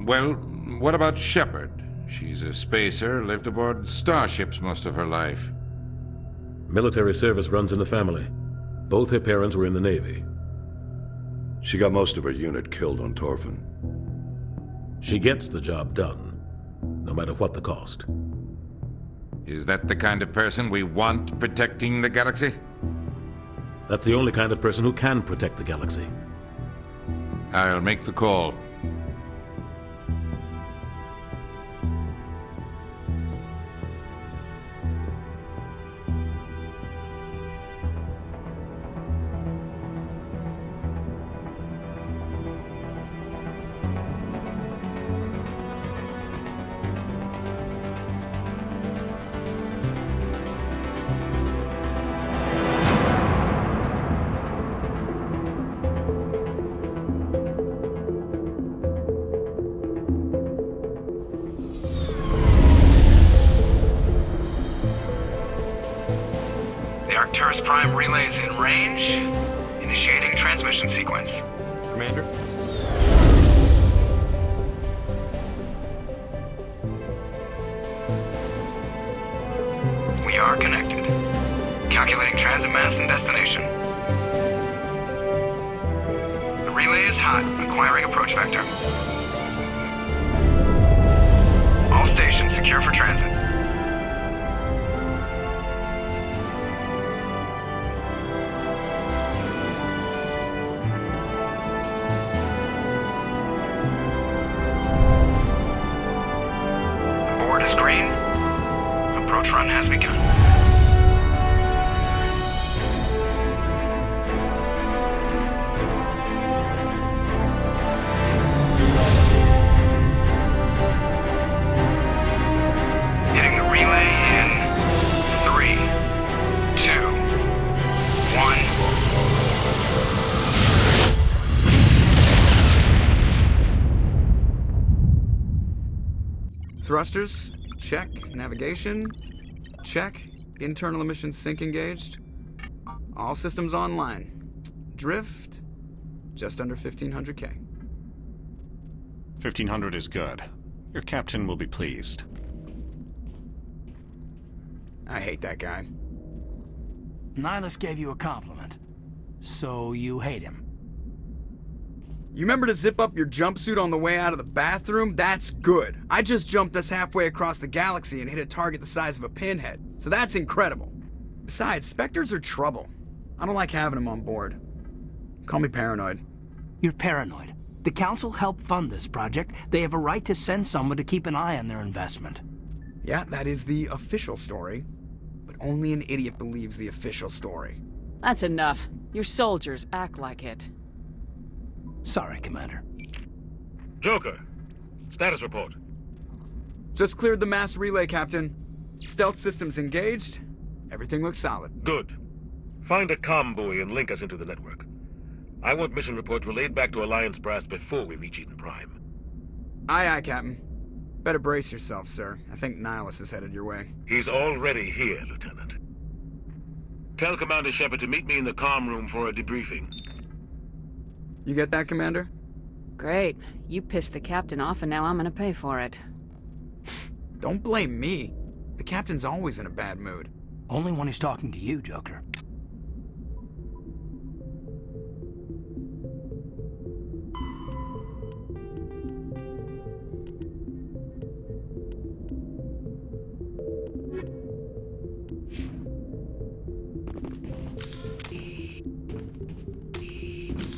Well, what about Shepard? She's a spacer, lived aboard starships most of her life. Military service runs in the family. Both her parents were in the Navy. She got most of her unit killed on Torfin. She gets the job done, no matter what the cost. Is that the kind of person we want protecting the galaxy? That's the only kind of person who can protect the galaxy. I'll make the call. Arcturus Prime relays in range. Initiating transmission sequence. Commander? We are connected. Calculating transit mass and destination. The relay is hot, acquiring approach vector. All stations secure for transit. Is green. Approach run has begun. Hitting the relay in 3, 2, 1. Thrusters, check. Navigation, check. Internal emissions sync engaged. All systems online. Drift, just under 1,500K. 1,500 is good. Your captain will be pleased. I hate that guy. Nihilus gave you a compliment. So you hate him. You remember to zip up your jumpsuit on the way out of the bathroom? That's good. I just jumped us halfway across the galaxy and hit a target the size of a pinhead, so that's incredible. Besides, Spectres are trouble. I don't like having them on board. Call me paranoid. You're paranoid. The Council helped fund this project. They have a right to send someone to keep an eye on their investment. Yeah, that is the official story. But only an idiot believes the official story. That's enough. Your soldiers act like it. Sorry, Commander. Joker, status report. Just cleared the mass relay, Captain. Stealth systems engaged. Everything looks solid. Good. Find a comm buoy and link us into the network. I want mission reports relayed back to Alliance Brass before we reach Eden Prime. Aye, aye, Captain. Better brace yourself, sir. I think Nihilus is headed your way. He's already here, Lieutenant. Tell Commander Shepard to meet me in the comm room for a debriefing. You get that, Commander? Great. You pissed the captain off and now I'm gonna pay for it. Don't blame me. The captain's always in a bad mood. Only when he's talking to you, Joker.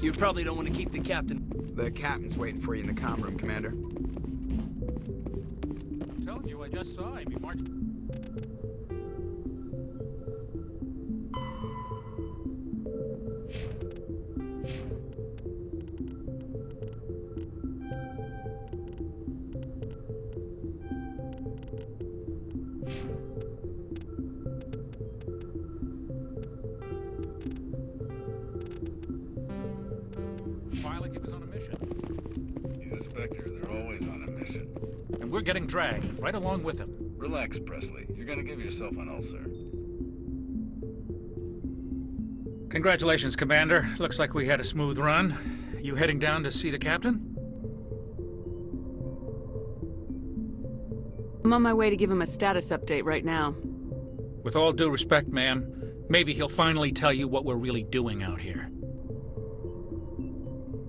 You probably don't want to keep the captain. The captain's waiting for you in the comm room, Commander. I'm telling you, I just saw him. He marched... Like he was on a mission. He's a Spectre. They're always on a mission. And we're getting dragged right along with him. Relax, Presley. You're gonna give yourself an ulcer. Congratulations, Commander. Looks like we had a smooth run. You heading down to see the captain? I'm on my way to give him a status update right now. With all due respect, ma'am, maybe he'll finally tell you what we're really doing out here.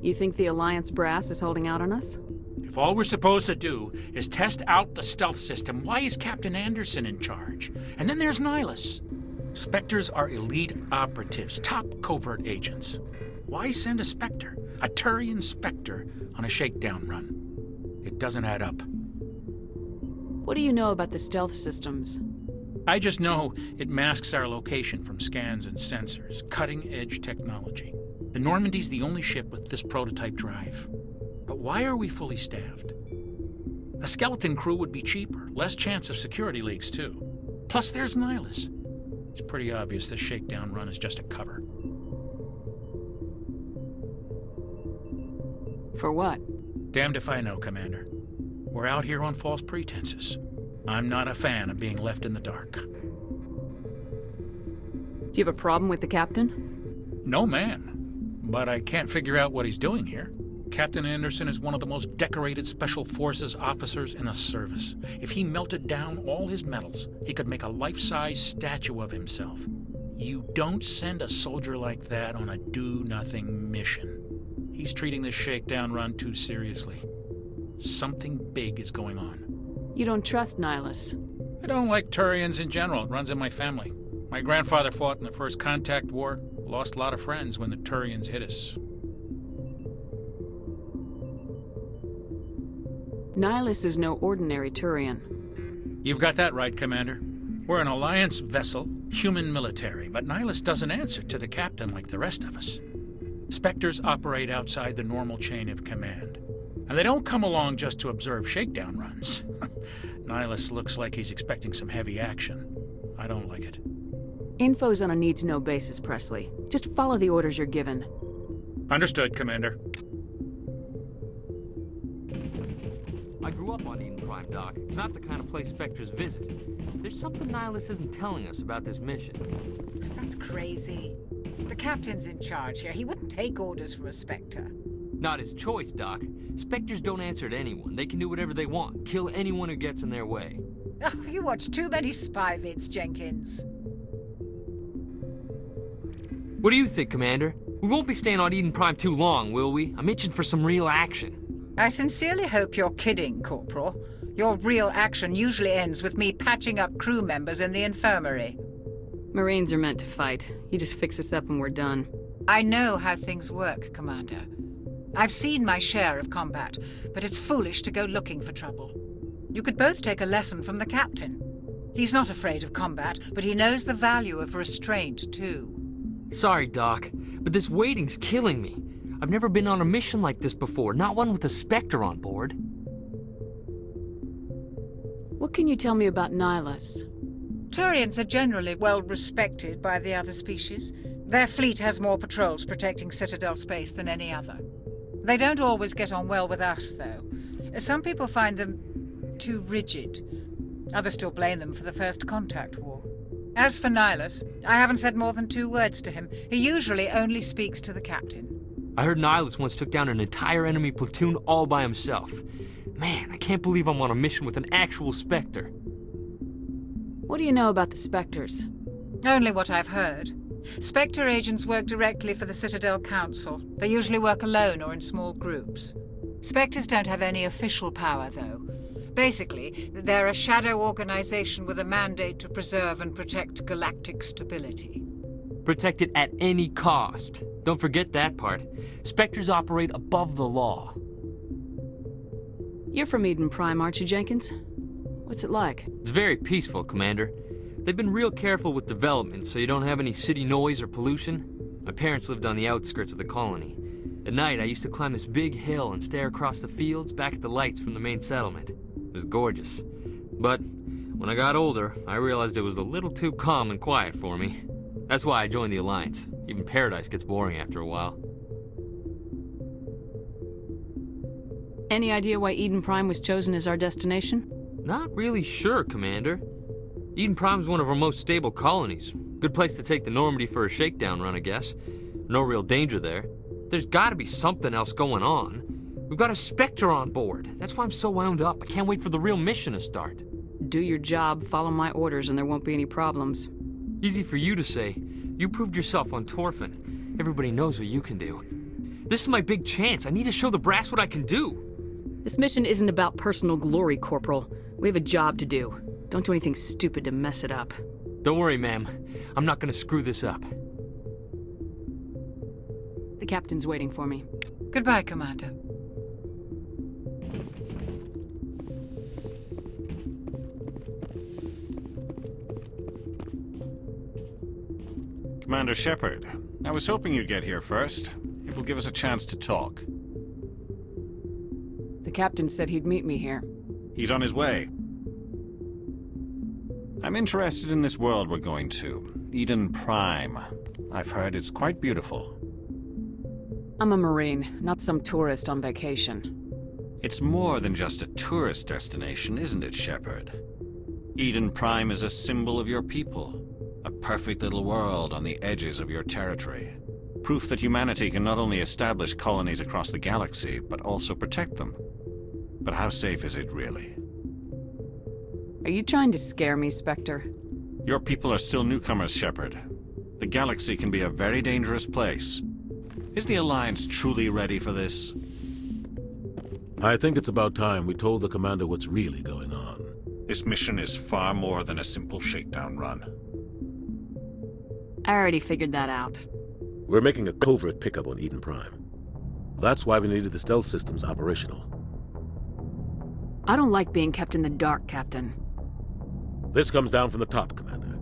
You think the Alliance brass is holding out on us? If all we're supposed to do is test out the stealth system, why is Captain Anderson in charge? And then there's Nihilus. Spectres are elite operatives, top covert agents. Why send a Spectre, a Turian Spectre, on a shakedown run? It doesn't add up. What do you know about the stealth systems? I just know it masks our location from scans and sensors, cutting-edge technology. The Normandy's the only ship with this prototype drive. But why are we fully staffed? A skeleton crew would be cheaper, less chance of security leaks too. Plus there's Nihilus. It's pretty obvious this shakedown run is just a cover. For what? Damned if I know, Commander. We're out here on false pretenses. I'm not a fan of being left in the dark. Do you have a problem with the captain? No, man. But I can't figure out what he's doing here. Captain Anderson is one of the most decorated Special Forces officers in the service. If he melted down all his medals, he could make a life-size statue of himself. You don't send a soldier like that on a do-nothing mission. He's treating this shakedown run too seriously. Something big is going on. You don't trust Nihilus? I don't like Turians in general. It runs in my family. My grandfather fought in the First Contact War. Lost a lot of friends when the Turians hit us. Nihilus is no ordinary Turian. You've got that right, Commander. We're an Alliance vessel, human military, but Nihilus doesn't answer to the captain like the rest of us. Spectres operate outside the normal chain of command. And they don't come along just to observe shakedown runs. Nihilus looks like he's expecting some heavy action. I don't like it. Info's on a need-to-know basis, Presley. Just follow the orders you're given. Understood, Commander. I grew up on Eden Prime, Doc. It's not the kind of place Spectres visit. There's something Nihilus isn't telling us about this mission. That's crazy. The captain's in charge here. He wouldn't take orders from a Spectre. Not his choice, Doc. Spectres don't answer to anyone. They can do whatever they want. Kill anyone who gets in their way. Oh, you watch too many spy vids, Jenkins. What do you think, Commander? We won't be staying on Eden Prime too long, will we? I'm itching for some real action. I sincerely hope you're kidding, Corporal. Your real action usually ends with me patching up crew members in the infirmary. Marines are meant to fight. You just fix us up and we're done. I know how things work, Commander. I've seen my share of combat, but it's foolish to go looking for trouble. You could both take a lesson from the captain. He's not afraid of combat, but he knows the value of restraint, too. Sorry, Doc, but this waiting's killing me. I've never been on a mission like this before, not one with a Spectre on board. What can you tell me about Nihilus? Turians are generally well respected by the other species. Their fleet has more patrols protecting Citadel space than any other. They don't always get on well with us, though. Some people find them too rigid. Others still blame them for the First Contact War. As for Nihilus, I haven't said more than 2 words to him. He usually only speaks to the captain. I heard Nihilus once took down an entire enemy platoon all by himself. Man, I can't believe I'm on a mission with an actual Spectre. What do you know about the Spectres? Only what I've heard. Spectre agents work directly for the Citadel Council. They usually work alone or in small groups. Spectres don't have any official power, though. Basically, they're a shadow organization with a mandate to preserve and protect galactic stability. Protect it at any cost. Don't forget that part. Spectres operate above the law. You're from Eden Prime, aren't you, Jenkins? What's it like? It's very peaceful, Commander. They've been real careful with development, so you don't have any city noise or pollution. My parents lived on the outskirts of the colony. At night, I used to climb this big hill and stare across the fields back at the lights from the main settlement. It was gorgeous. But when I got older, I realized it was a little too calm and quiet for me. That's why I joined the Alliance. Even paradise gets boring after a while. Any idea why Eden Prime was chosen as our destination? Not really sure, Commander. Eden Prime's one of our most stable colonies. Good place to take the Normandy for a shakedown run, I guess. No real danger there. There's gotta be something else going on. We've got a Spectre on board. That's why I'm so wound up. I can't wait for the real mission to start. Do your job, follow my orders, and there won't be any problems. Easy for you to say. You proved yourself on Torfin. Everybody knows what you can do. This is my big chance. I need to show the brass what I can do. This mission isn't about personal glory, Corporal. We have a job to do. Don't do anything stupid to mess it up. Don't worry, ma'am. I'm not gonna screw this up. The captain's waiting for me. Goodbye, Commander. Commander Shepard, I was hoping you'd get here first. It will give us a chance to talk. The captain said he'd meet me here. He's on his way. I'm interested in this world we're going to, Eden Prime. I've heard it's quite beautiful. I'm a Marine, not some tourist on vacation. It's more than just a tourist destination, isn't it, Shepard? Eden Prime is a symbol of your people. A perfect little world on the edges of your territory. Proof that humanity can not only establish colonies across the galaxy, but also protect them. But how safe is it, really? Are you trying to scare me, Spectre? Your people are still newcomers, Shepard. The galaxy can be a very dangerous place. Is the Alliance truly ready for this? I think it's about time we told the Commander what's really going on. This mission is far more than a simple shakedown run. I already figured that out. We're making a covert pickup on Eden Prime. That's why we needed the stealth systems operational. I don't like being kept in the dark, Captain. This comes down from the top, Commander.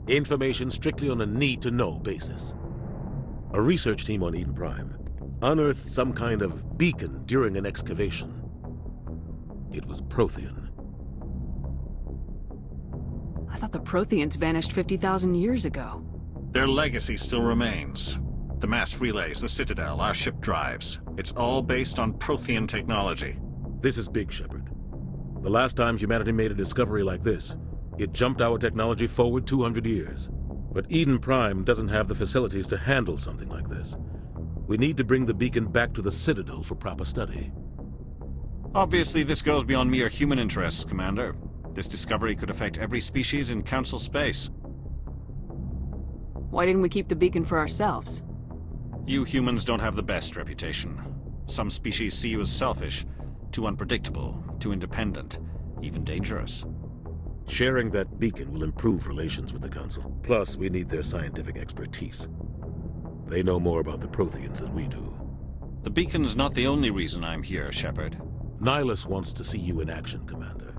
Information strictly on a need-to-know basis. A research team on Eden Prime unearthed some kind of beacon during an excavation. It was Prothean. I thought the Protheans vanished 50,000 years ago. Their legacy still remains. The mass relays, the Citadel, our ship drives. It's all based on Prothean technology. This is big, Shepard. The last time humanity made a discovery like this, it jumped our technology forward 200 years. But Eden Prime doesn't have the facilities to handle something like this. We need to bring the beacon back to the Citadel for proper study. Obviously, this goes beyond mere human interests, Commander. This discovery could affect every species in Council space. Why didn't we keep the beacon for ourselves? You humans don't have the best reputation. Some species see you as selfish, too unpredictable, too independent, even dangerous. Sharing that beacon will improve relations with the Council. Plus, we need their scientific expertise. They know more about the Protheans than we do. The beacon's not the only reason I'm here, Shepard. Nihilus wants to see you in action, Commander.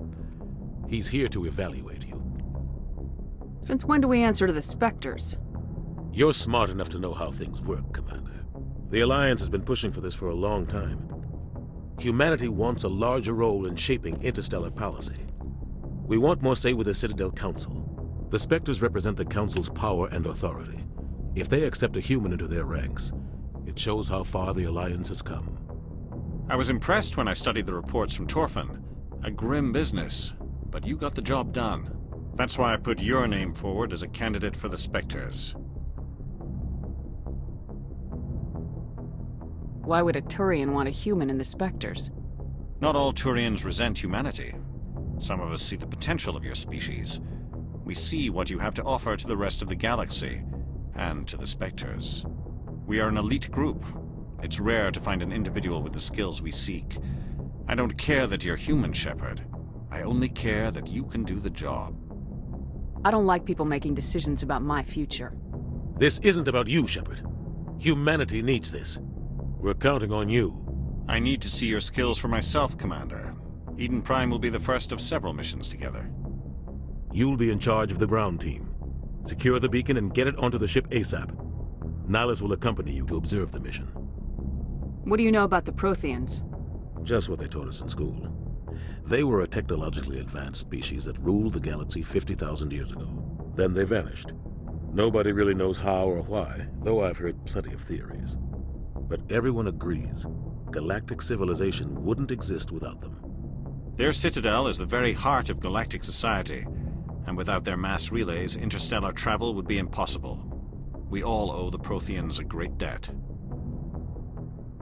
He's here to evaluate you. Since when do we answer to the Spectres? You're smart enough to know how things work, Commander. The Alliance has been pushing for this for a long time. Humanity wants a larger role in shaping interstellar policy. We want more say with the Citadel Council. The Spectres represent the Council's power and authority. If they accept a human into their ranks, it shows how far the Alliance has come. I was impressed when I studied the reports from Torfin. A grim business, but you got the job done. That's why I put your name forward as a candidate for the Spectres. Why would a Turian want a human in the Spectres? Not all Turians resent humanity. Some of us see the potential of your species. We see what you have to offer to the rest of the galaxy, and to the Spectres. We are an elite group. It's rare to find an individual with the skills we seek. I don't care that you're human, Shepard. I only care that you can do the job. I don't like people making decisions about my future. This isn't about you, Shepard. Humanity needs this. We're counting on you. I need to see your skills for myself, Commander. Eden Prime will be the first of several missions together. You'll be in charge of the ground team. Secure the beacon and get it onto the ship ASAP. Nihilus will accompany you to observe the mission. What do you know about the Protheans? Just what they taught us in school. They were a technologically advanced species that ruled the galaxy 50,000 years ago. Then they vanished. Nobody really knows how or why, though I've heard plenty of theories. But everyone agrees, galactic civilization wouldn't exist without them. Their citadel is the very heart of galactic society, and without their mass relays, interstellar travel would be impossible. We all owe the Protheans a great debt.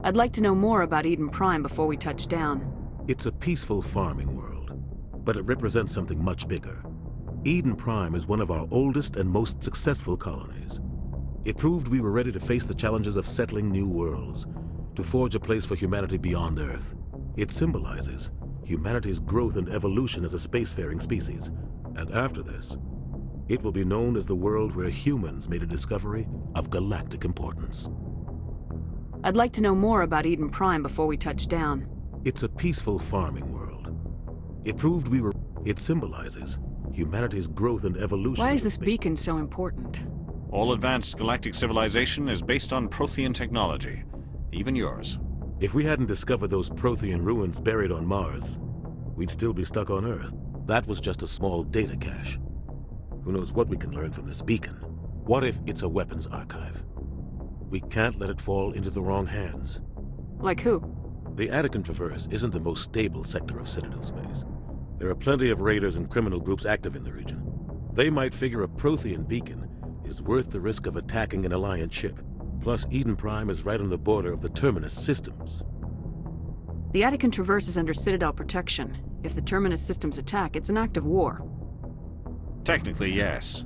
I'd like to know more about Eden Prime before we touch down. It's a peaceful farming world. but it represents something much bigger. Eden Prime is one of our oldest and most successful colonies. It proved we were ready to face the challenges of settling new worlds, to forge a place for humanity beyond Earth. It symbolizes humanity's growth and evolution as a spacefaring species. And after this, it will be known as the world where humans made a discovery of galactic importance. I'd like to know more about Eden Prime before we touch down. It's a peaceful farming world. It proved we were... It symbolizes humanity's growth and evolution. Why is this beacon so important? All advanced galactic civilization is based on Prothean technology, even yours. If we hadn't discovered those Prothean ruins buried on Mars, we'd still be stuck on Earth. That was just a small data cache. Who knows what we can learn from this beacon? What if it's a weapons archive? We can't let it fall into the wrong hands. Like who? The Attican Traverse isn't the most stable sector of Citadel space. There are plenty of raiders and criminal groups active in the region. They might figure a Prothean beacon is worth the risk of attacking an Alliance ship. Plus, Eden Prime is right on the border of the Terminus systems. The Attican Traverse is under Citadel protection. If the Terminus systems attack, it's an act of war. Technically, yes.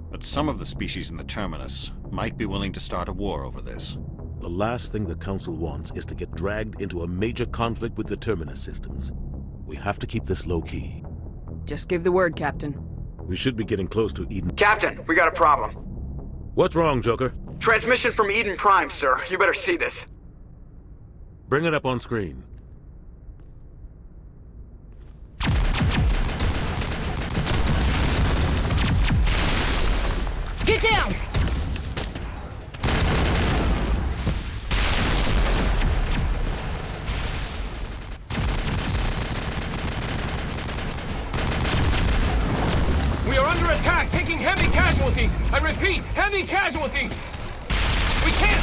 But some of the species in the Terminus might be willing to start a war over this. The last thing the Council wants is to get dragged into a major conflict with the Terminus systems. We have to keep this low-key. Just give the word, Captain. We should be getting close to Eden. Captain, we got a problem. What's wrong, Joker? Transmission from Eden Prime, sir. You better see this. Bring it up on screen. Get down! We are under attack, taking heavy casualties. I repeat, heavy casualties. We can't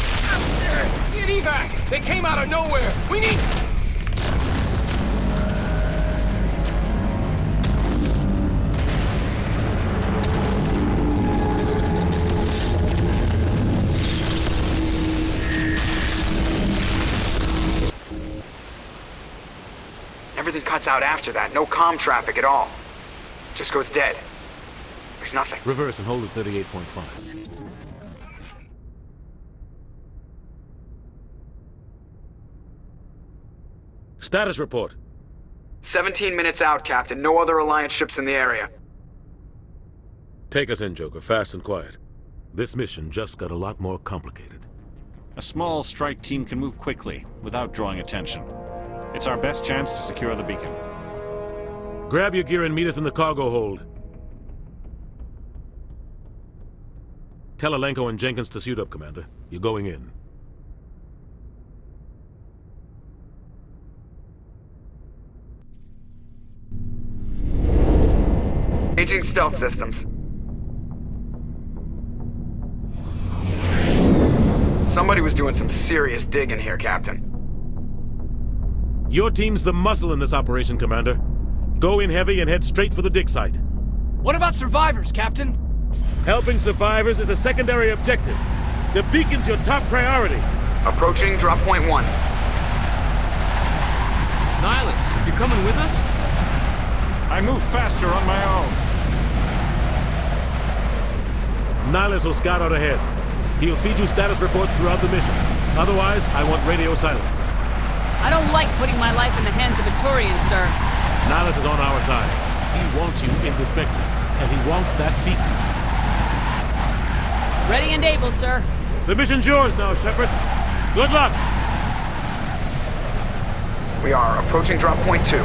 get evac. They came out of nowhere. We need... Everything cuts out after that. No comm traffic at all. Just goes dead. There's nothing. Reverse and hold at 38.5. Status report. 17 minutes out, Captain. No other Alliance ships in the area. Take us in, Joker, fast and quiet. This mission just got a lot more complicated. A small strike team can move quickly, without drawing attention. It's our best chance to secure the beacon. Grab your gear and meet us in the cargo hold. Tell Alenko and Jenkins to suit up, Commander. You're going in. Aging stealth systems. Somebody was doing some serious digging here, Captain. Your team's the muscle in this operation, Commander. Go in heavy and head straight for the dig site. What about survivors, Captain? Helping survivors is a secondary objective. The beacon's your top priority. Approaching drop point 1. Nihilus, you're coming with us? I move faster on my own. Nihilus will scout out ahead. He'll feed you status reports throughout the mission. Otherwise, I want radio silence. I don't like putting my life in the hands of a Turian, sir. Nihilus is on our side. He wants you in the Spectres, and he wants that beacon. Ready and able, sir. The mission's yours now, Shepard. Good luck! We are approaching drop point 2.